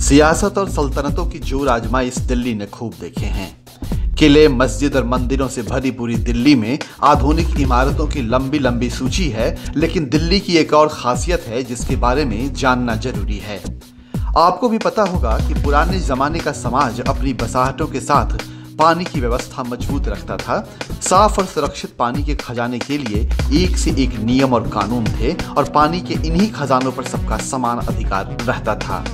सियासत और सल्तनतों की जोर आजमाइश दिल्ली ने खूब देखे हैं। किले, मस्जिद और मंदिरों से भरी पूरी दिल्ली में आधुनिक इमारतों की लंबी लंबी सूची है, लेकिन दिल्ली की एक और खासियत है जिसके बारे में जानना जरूरी है। आपको भी पता होगा कि पुराने जमाने का समाज अपनी बसाहटों के साथ पानी की व्यवस्था मजबूत रखता था। साफ और सुरक्षित पानी के खजाने के लिए एक से एक नियम और कानून थे और पानी के इन्हीं खजानों पर सबका समान अधिकार रहता था।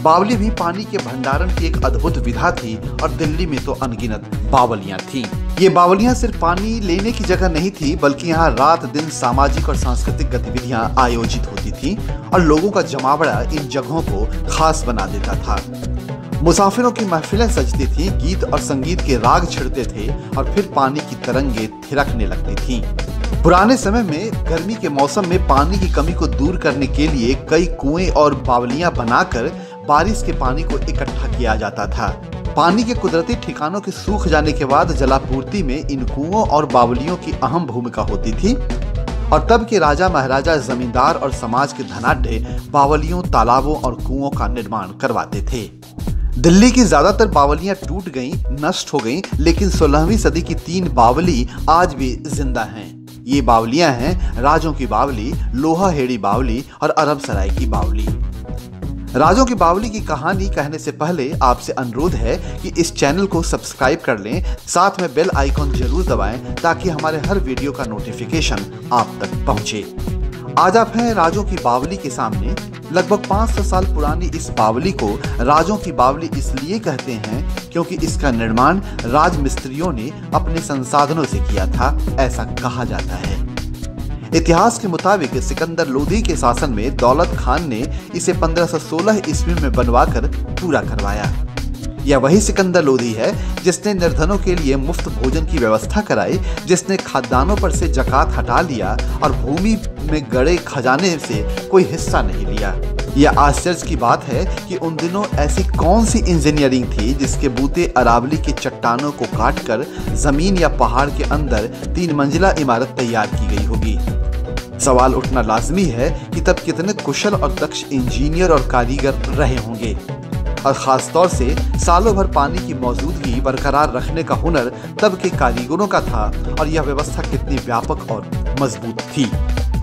बावली भी पानी के भंडारण की एक अद्भुत विधा थी और दिल्ली में तो अनगिनत बावलियां थीं। ये बावलियां सिर्फ पानी लेने की जगह नहीं थी, बल्कि यहाँ रात दिन सामाजिक और सांस्कृतिक गतिविधियां आयोजित होती थी और लोगों का जमावड़ा इन जगहों को खास बना देता था। मुसाफिरों की महफिलें सजती थीं, गीत और संगीत के राग छिड़ते थे और फिर पानी की तरंगे थिरकने लगती थीं। पुराने समय में गर्मी के मौसम में पानी की कमी को दूर करने के लिए कई कुएं और बावलियां बनाकर बारिश के पानी को इकट्ठा किया जाता था। पानी के कुदरती ठिकानों के सूख जाने के बाद जलापूर्ति में इन कुओं और बावलियों की अहम भूमिका होती थी और तब के राजा महाराजा, जमींदार और समाज के धनाढ्य बावलियों, तालाबों और कुओं का निर्माण करवाते थे। दिल्ली की ज्यादातर बावलियां टूट गईं, नष्ट हो गईं, लेकिन 16वीं सदी की 3 बावली आज भी जिंदा हैं। ये बावलियां हैं राजों की बावली, लोहा हेड़ी बावली और अरब सराय की बावली। राजों की बावली की कहानी कहने से पहले आपसे अनुरोध है कि इस चैनल को सब्सक्राइब कर लें, साथ में बेल आइकॉन जरूर दबाएं ताकि हमारे हर वीडियो का नोटिफिकेशन आप तक पहुंचे। आज आप हैं राजों की बावली के सामने। लगभग 500 साल पुरानी इस बावली को राजों की बावली इसलिए कहते हैं क्योंकि इसका निर्माण राजमिस्त्रियों ने अपने संसाधनों से किया था, ऐसा कहा जाता है। इतिहास के मुताबिक सिकंदर लोधी के शासन में दौलत खान ने इसे 1516 ईस्वी में बनवाकर पूरा करवाया। यह वही सिकंदर लोधी है जिसने निर्धनों के लिए मुफ्त भोजन की व्यवस्था कराई, जिसने खाद्यान्नों पर से जकात हटा लिया और भूमि में गड़े खजाने से कोई हिस्सा नहीं लिया। यह आश्चर्य की बात है कि उन दिनों ऐसी कौन सी इंजीनियरिंग थी जिसके बूते अरावली की चट्टानों को काटकर जमीन या पहाड़ के अंदर 3 मंजिला इमारत तैयार की गई होगी। सवाल उठना लाजमी है कि तब कितने कुशल और दक्ष इंजीनियर और कारीगर रहे होंगे और खासतौर से सालों भर पानी की मौजूदगी बरकरार रखने का हुनर तब के कारीगरों का था और यह व्यवस्था कितनी व्यापक और मजबूत थी।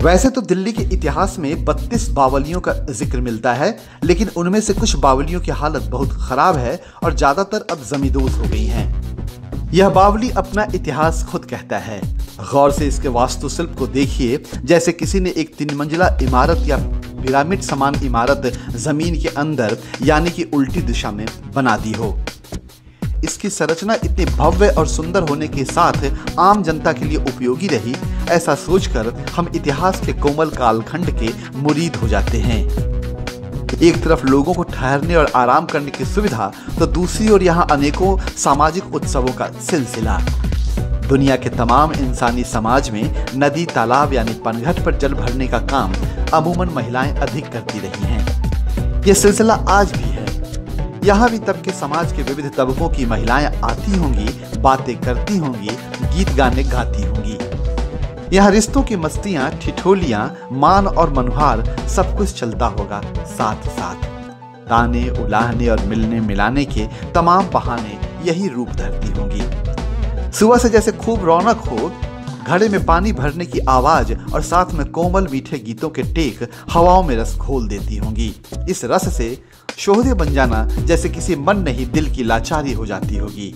वैसे तो दिल्ली के इतिहास में 32 बावलियों का जिक्र मिलता है, लेकिन उनमें से कुछ बावलियों की हालत बहुत खराब है और ज्यादातर अब जमींदोज हो गई हैं। यह बावली अपना इतिहास खुद कहता है। गौर से इसके वास्तुशिल्प को देखिए, जैसे किसी ने एक 3 मंजिला इमारत या पिरामिड समान इमारत जमीन के अंदर यानी कि उल्टी दिशा में बना दी हो। इसकी संरचना इतनी भव्य और सुंदर होने के साथ आम जनता के लिए उपयोगी रही, ऐसा सोचकर हम इतिहास के कोमल कालखंड के मुरीद हो जाते हैं। एक तरफ लोगों को ठहरने और आराम करने की सुविधा, तो दूसरी ओर यहाँ अनेकों सामाजिक उत्सवों का सिलसिला। दुनिया के तमाम इंसानी समाज में नदी, तालाब यानी पनघट पर जल भरने का काम अमूमन महिलाएं अधिक करती रही हैं। यह सिलसिला आज भी है। यहाँ भी तब के समाज के विविध तबकों की महिलाएं आती होंगी, बातें करती होंगी, गीत गाने गाती होंगी। यहाँ रिश्तों की मस्तियां, ठिठोलियां, मान और मनुहार सब कुछ चलता होगा साथ साथ। ताने, उलाहने और मिलने मिलाने के तमाम बहाने यही रूप धरती होंगी। सुबह से जैसे खूब रौनक हो, घड़े में पानी भरने की आवाज और साथ में कोमल मीठे गीतों के टेक हवाओं में रस घोल देती होंगी। इस रस से शोहदे बन जाना जैसे किसी मन नहीं दिल की लाचारी हो जाती होगी।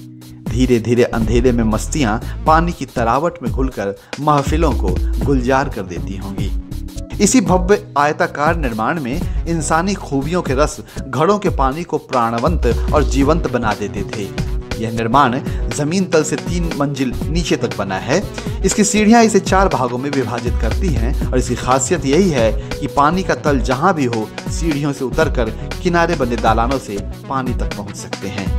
धीरे धीरे अंधेरे में मस्तियां पानी की तरावट में घुलकर महफिलों को गुलजार कर देती होंगी। इसी भव्य आयताकार निर्माण में इंसानी खूबियों के रस घड़ों के पानी को प्राणवंत और जीवंत बना देते थे। यह निर्माण जमीन तल से 3 मंजिल नीचे तक बना है। इसकी सीढ़ियां इसे 4 भागों में विभाजित करती हैं और इसकी खासियत यही है कि पानी का तल जहां भी हो, सीढ़ियों से उतरकर किनारे बने दालानों से पानी तक पहुंच सकते हैं।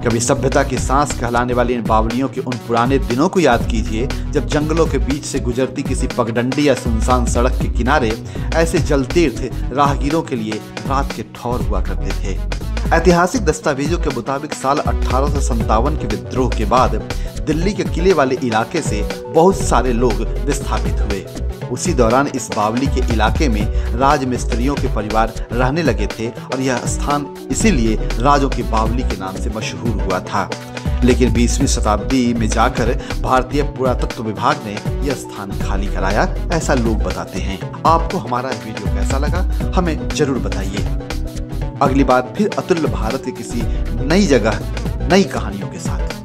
कभी सभ्यता की सांस कहलाने वाली इन बावलियों के उन पुराने दिनों को याद कीजिए जब जंगलों के बीच से गुजरती किसी पगडंडी या सुनसान सड़क के किनारे ऐसे जलतीर्थ राहगीरों के लिए रात के ठौर हुआ करते थे। ऐतिहासिक दस्तावेजों के मुताबिक साल 1857 के विद्रोह के बाद दिल्ली के किले वाले इलाके से बहुत सारे लोग विस्थापित हुए। उसी दौरान इस बावली के इलाके में राजमिस्त्रियों के परिवार रहने लगे थे और यह स्थान इसीलिए राजों की बावली के नाम से मशहूर हुआ था। लेकिन 20वीं शताब्दी में जाकर भारतीय पुरातत्व विभाग ने यह स्थान खाली कराया, ऐसा लोग बताते हैं। आपको हमारा वीडियो कैसा लगा हमें जरूर बताइए। अगली बार फिर अतुल्य भारत के किसी नई जगह नई कहानियों के साथ।